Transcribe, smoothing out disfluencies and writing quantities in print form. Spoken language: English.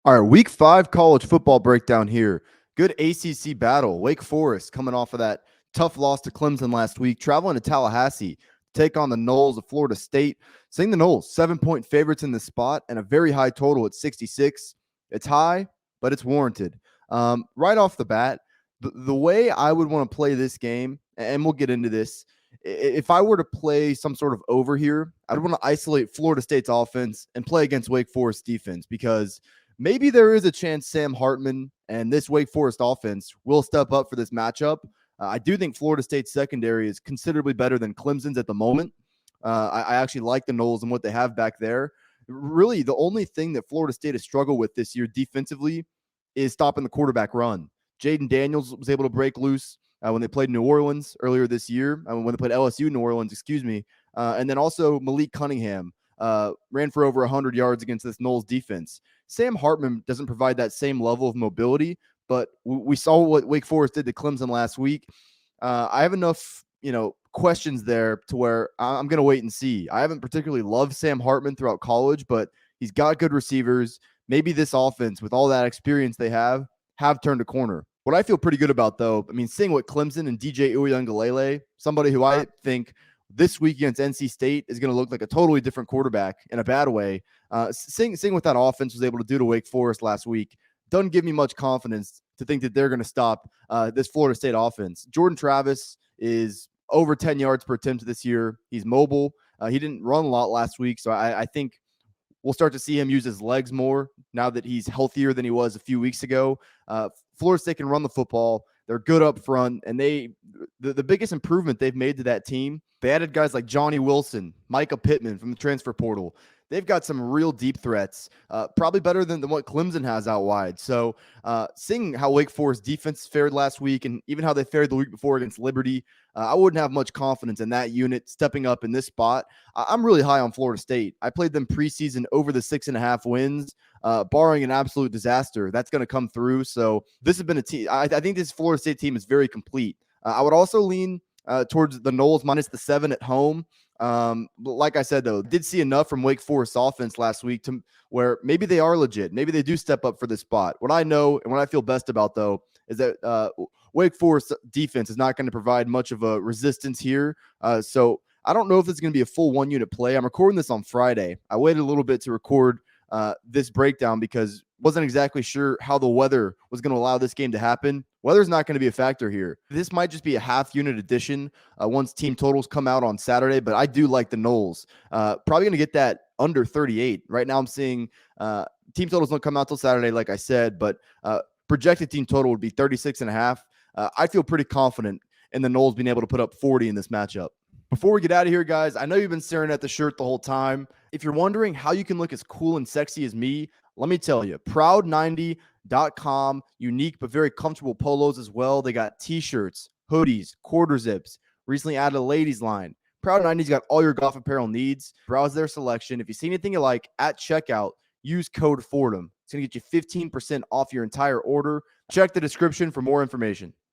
All right, week 5 college football breakdown here. Good ACC battle. Wake Forest coming off of that tough loss to Clemson last week, traveling to Tallahassee to take on the Noles of Florida State. Seeing the Noles 7-point favorites in the spot and a very high total at 66. It's high, but it's warranted. Right off the bat, the way I would want to play this game, and we'll get into this, if I were to play some sort of over here, I'd want to isolate Florida State's offense and play against Wake Forest defense because maybe there is a chance Sam Hartman and this Wake Forest offense will step up for this matchup. I do think Florida State's secondary is considerably better than Clemson's at the moment. I actually like the Noles and what they have back there. Really, the only thing that Florida State has struggled with this year defensively is stopping the quarterback run. Jaden Daniels was able to break loose when they played New Orleans earlier this year, when they played LSU New Orleans, excuse me. And then also Malik Cunningham ran for over 100 yards against this Noles defense. Sam Hartman doesn't provide that same level of mobility, but we saw what Wake Forest did to Clemson last week. I have enough, questions there to where I'm going to wait and see. I haven't particularly loved Sam Hartman throughout college, but he's got good receivers. Maybe this offense, with all that experience they have turned a corner. What I feel pretty good about, though, seeing what Clemson and DJ Uiagalelei, somebody who I think this week against NC State is going to look like a totally different quarterback in a bad way. Seeing what that offense was able to do to Wake Forest last week doesn't give me much confidence to think that they're going to stop this Florida State offense. Jordan Travis is over 10 yards per attempt this year. He's mobile. He didn't run a lot last week, so I think we'll start to see him use his legs more now that he's healthier than he was a few weeks ago. Florida State can run the football. They're good up front, and the biggest improvement they've made to that team, they added guys like Johnny Wilson, Micah Pittman from the transfer portal. They've got some real deep threats, probably better than what Clemson has out wide. So seeing how Wake Forest defense fared last week and even how they fared the week before against Liberty, I wouldn't have much confidence in that unit stepping up in this spot. I'm really high on Florida State. I played them preseason over the 6.5 wins. Barring an absolute disaster, that's going to come through. So this has been a team. I think this Florida State team is very complete. I would also lean towards the Noles minus the 7 at home. Like I said, though, did see enough from Wake Forest offense last week to where maybe they are legit. Maybe they do step up for this spot. What I know and what I feel best about, though, is that Wake Forest defense is not going to provide much of a resistance here. So I don't know if it's going to be a full 1-unit play. I'm recording this on Friday. I waited a little bit to record this breakdown because wasn't exactly sure how the weather was going to allow this game to happen. Weather's not going to be a factor here. This might just be a half-unit addition once team totals come out on Saturday, but I do like the Noles. Probably going to get that under 38. Right now I'm seeing team totals don't come out till Saturday, like I said, but projected team total would be 36.5. I feel pretty confident in the Noles being able to put up 40 in this matchup. Before we get out of here, guys, I know you've been staring at the shirt the whole time. If you're wondering how you can look as cool and sexy as me, let me tell you, proud90.com, unique but very comfortable polos as well. They got t-shirts, hoodies, quarter zips, recently added a ladies line. Proud 90's got all your golf apparel needs. Browse their selection. If you see anything you like at checkout, use code Fordham. It's going to get you 15% off your entire order. Check the description for more information.